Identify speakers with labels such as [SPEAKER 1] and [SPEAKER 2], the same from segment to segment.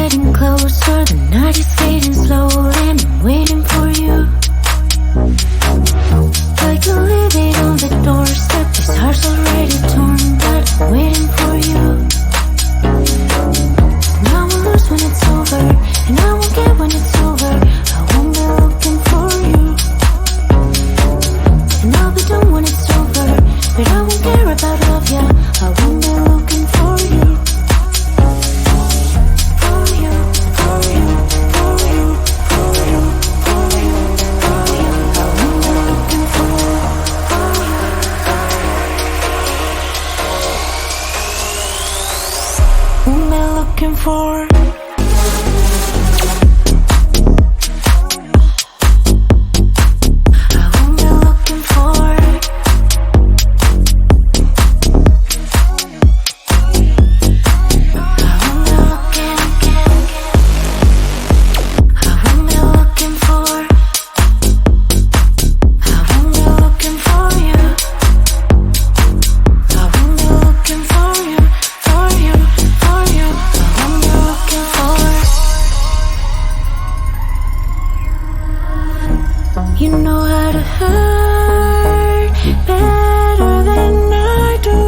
[SPEAKER 1] getting closer, the night is fading slowly, and I'm waiting for you. Like a living on the doorstep, this heart's already torn, but I'm waiting for you. And I won't lose when it's over, and I won't get when it's over. I won't be looking for you, and I'll be done when it's over, but I won't care about love, yeah. I won't be looking for you. Looking for you know how to hurt better than I do,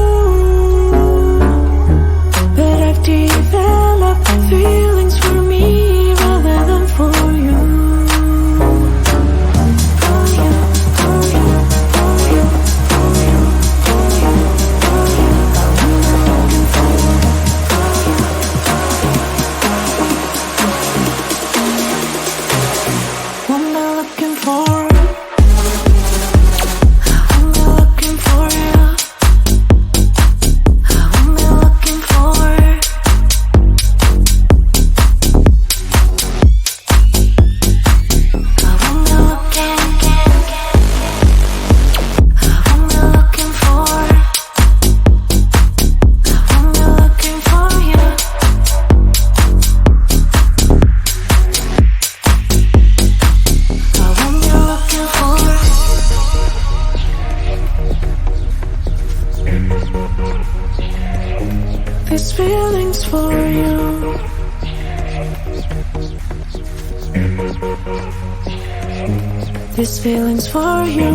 [SPEAKER 1] but I've developed feelings for me rather than for you. For you, for you, for you, for you, for you, for you. I'm looking for what am I looking for? These feelings for you. These feelings for you.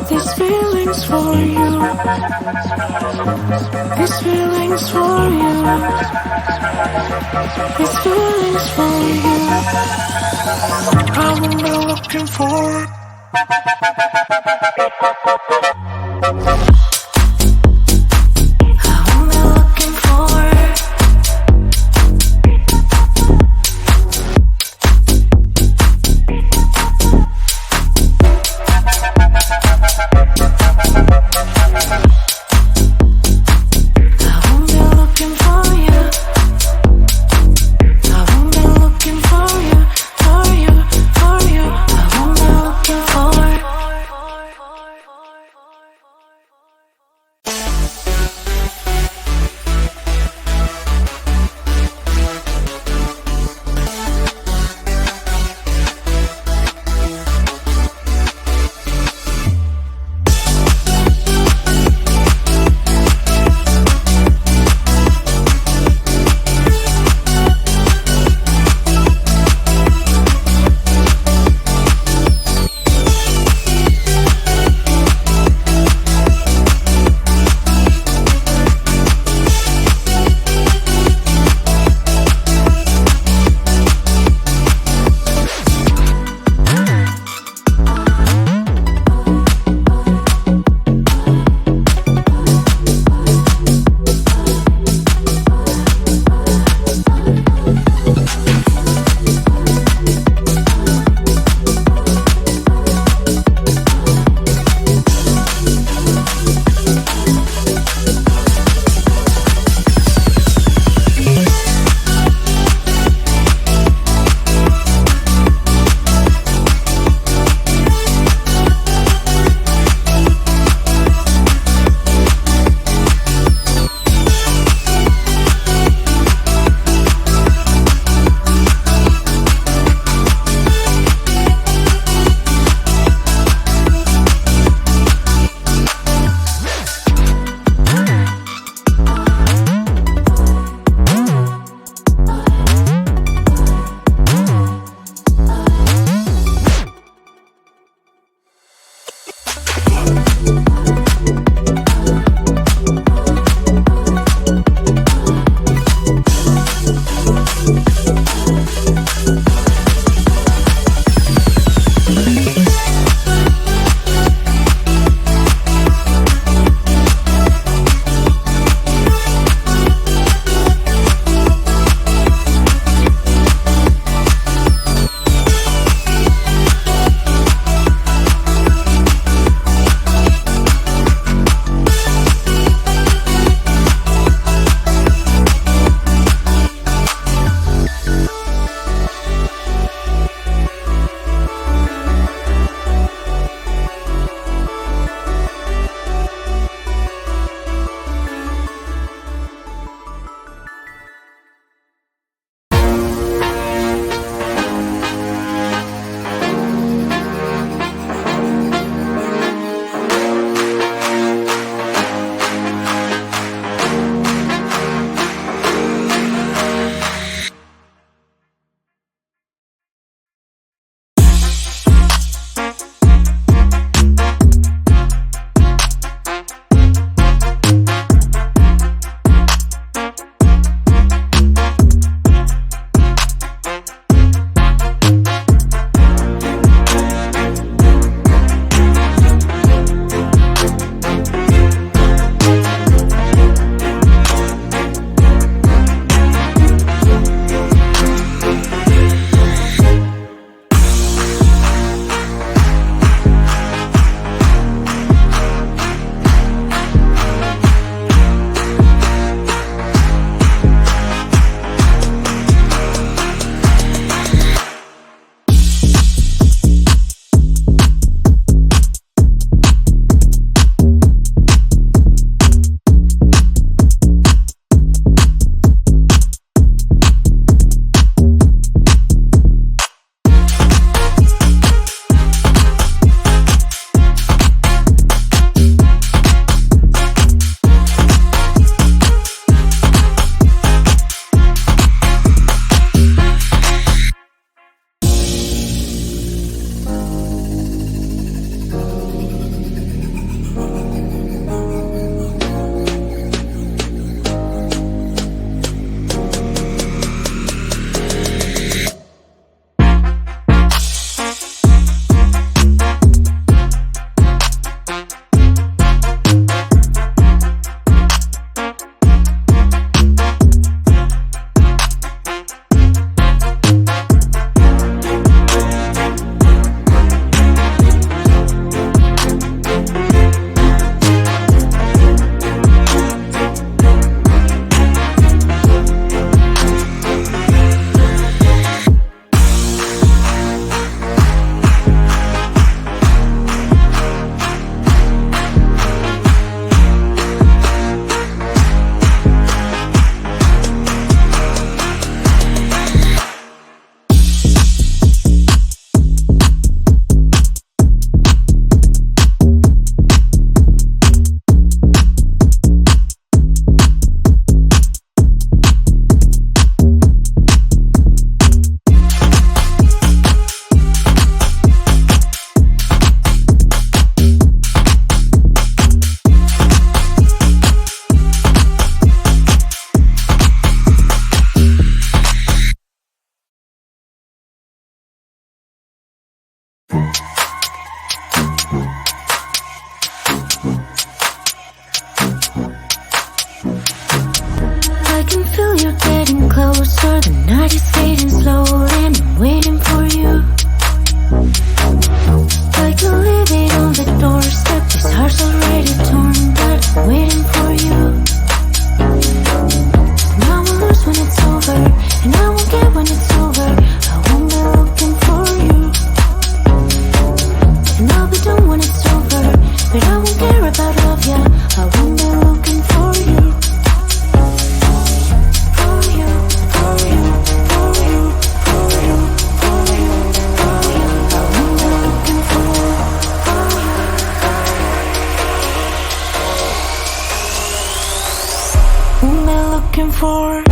[SPEAKER 1] These feelings for you. These feelings for you. These feelings for you. I'm looking for. looking for?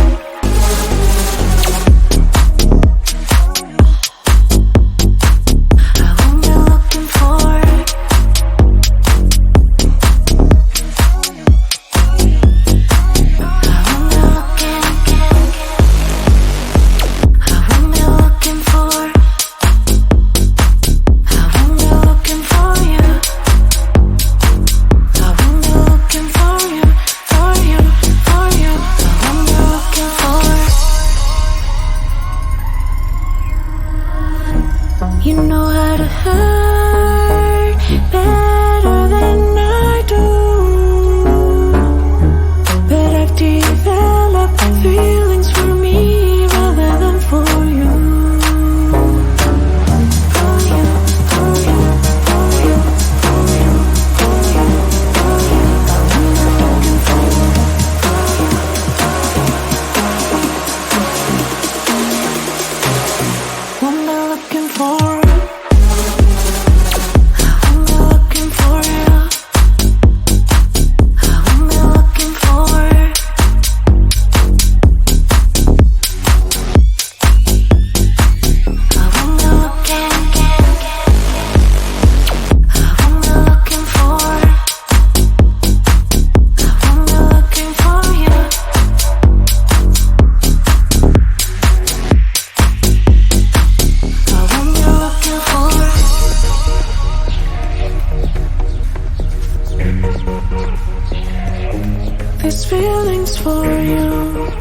[SPEAKER 1] You know how to hurt better than I do, but I've developed feelings for me rather than for you. For you, for you, for you, for you, for you, for you. I'm looking for you. What am I looking for? These feelings for you.